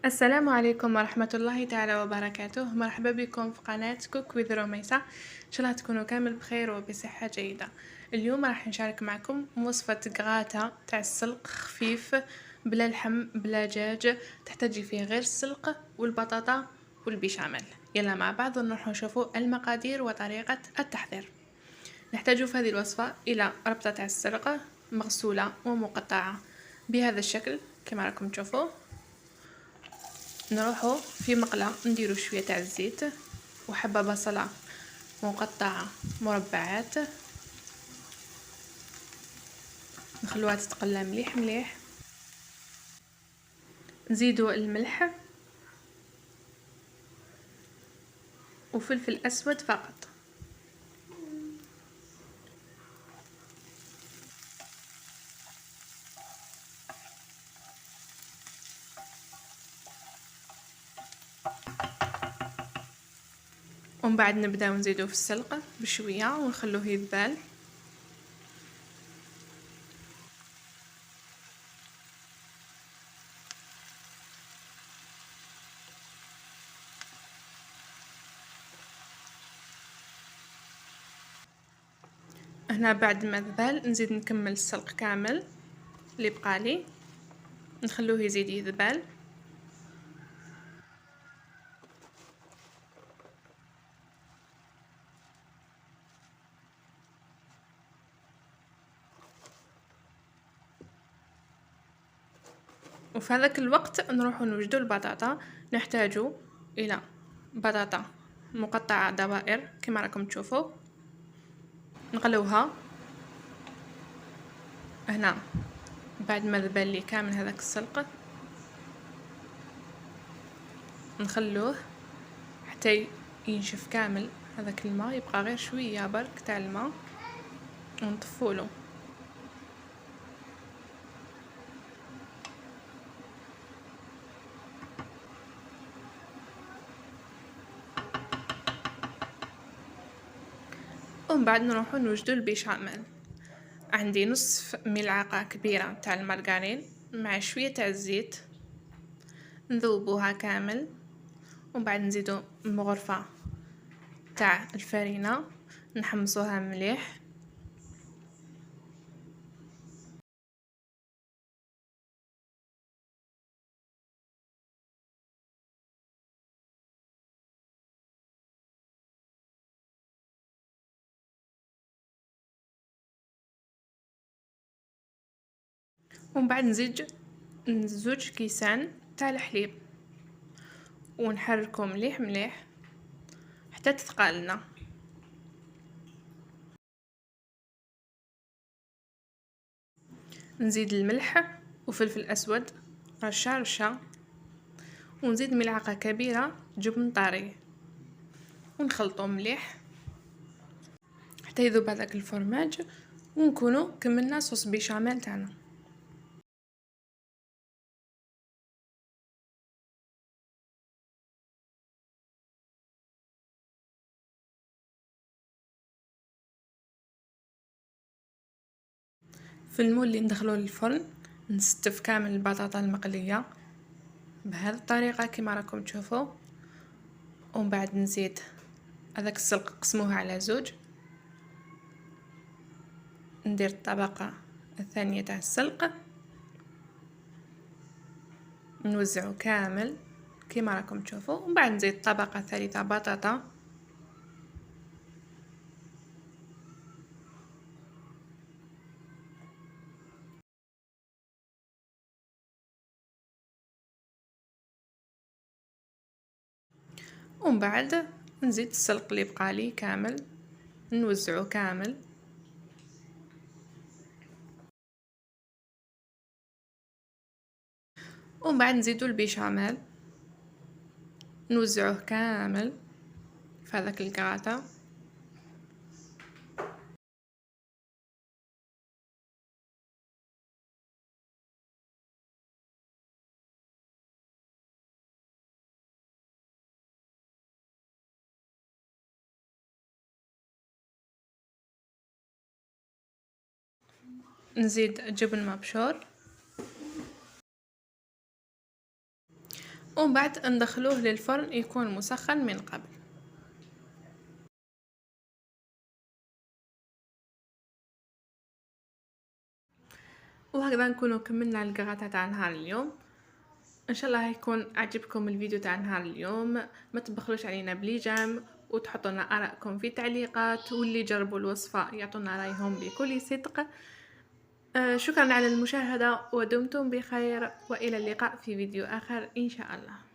السلام عليكم ورحمة الله تعالى وبركاته. مرحبا بكم في قناة كوك وذ رميسة. إن شاء الله تكونوا كامل بخير وبصحة جيدة. اليوم راح نشارك معكم وصفة غراتا تاع السلق خفيف بلا لحم بلا دجاج، تحتاجي فيه غير السلق والبطاطا والبيشاميل. يلا مع بعض نروح نشوفوا المقادير وطريقة التحضير. نحتاج في هذه الوصفة إلى ربطة تاع السلق مغسولة ومقطعة بهذا الشكل كما راكم تشوفوا. نروحو في مقلة نديرو شويه تاع الزيت وحبه بصله مقطعه مربعات، نخلوها تتقلى مليح مليح. نزيدو الملح وفلفل اسود فقط. ومن بعد نبداو نزيدو في السلق بشويه ونخلوه يذبال. هنا بعد ما ذبال نزيد نكمل السلق كامل اللي بقالي، نخلوه يزيد يذبال. وفي هذاك الوقت نروح نوجدو البطاطا. نحتاجو الى بطاطا مقطعه دوائر كما راكم تشوفوا، نقلوها هنا بعد ما ذبل لي كامل هذاك السلق. نخلوه حتى ينشف كامل هذاك الماء، يبقى غير شويه برك تاع الماء ونطفوله. ومن بعد نروحو نوجدو البيشاميل. عندي نصف ملعقه كبيره تاع المارغرين مع شويه تاع الزيت، نذوبوها كامل. ومن بعد نزيدو مغرفه تاع الفرينه نحمصوها مليح. ومن بعد نزيد زوج كيسان تاع الحليب ونحركو مليح مليح حتى تتقالنا. نزيد الملح وفلفل اسود رشه رشه، ونزيد ملعقه كبيره جبن طري ونخلطو مليح حتى يذوب هذاك الفرماج، ونكونوا كملنا صوص بيشاميل تاعنا. في المول اللي ندخلوه للفرن نستف كامل البطاطا المقليه بهذه الطريقه كما راكم تشوفوا. ومن بعد نزيد هذاك السلق قسموه على زوج، ندير الطبقه الثانيه تاع السلق نوزعه كامل كما راكم تشوفوا. ومن بعد نزيد طبقه ثالثه بطاطا، ومن بعد نزيد السلق اللي بقالي كامل نوزعه كامل. ومن بعد نزيدو البيشاميل نوزعوه كامل في هذاك الكراطة. نزيد جبن مبشور، ومن بعد ندخلوه للفرن يكون مسخن من قبل. وهكذا نكونوا كملنا الكغاتا تاع نهار اليوم. ان شاء الله يكون عجبكم الفيديو تاع نهار اليوم. ما تبخلوش علينا بلي جام وتحطوا لنا ارائكم في تعليقات، واللي جربوا الوصفه يعطونا رايهم بكل صدق. شكرا على المشاهده ودمتم بخير، والى اللقاء في فيديو اخر ان شاء الله.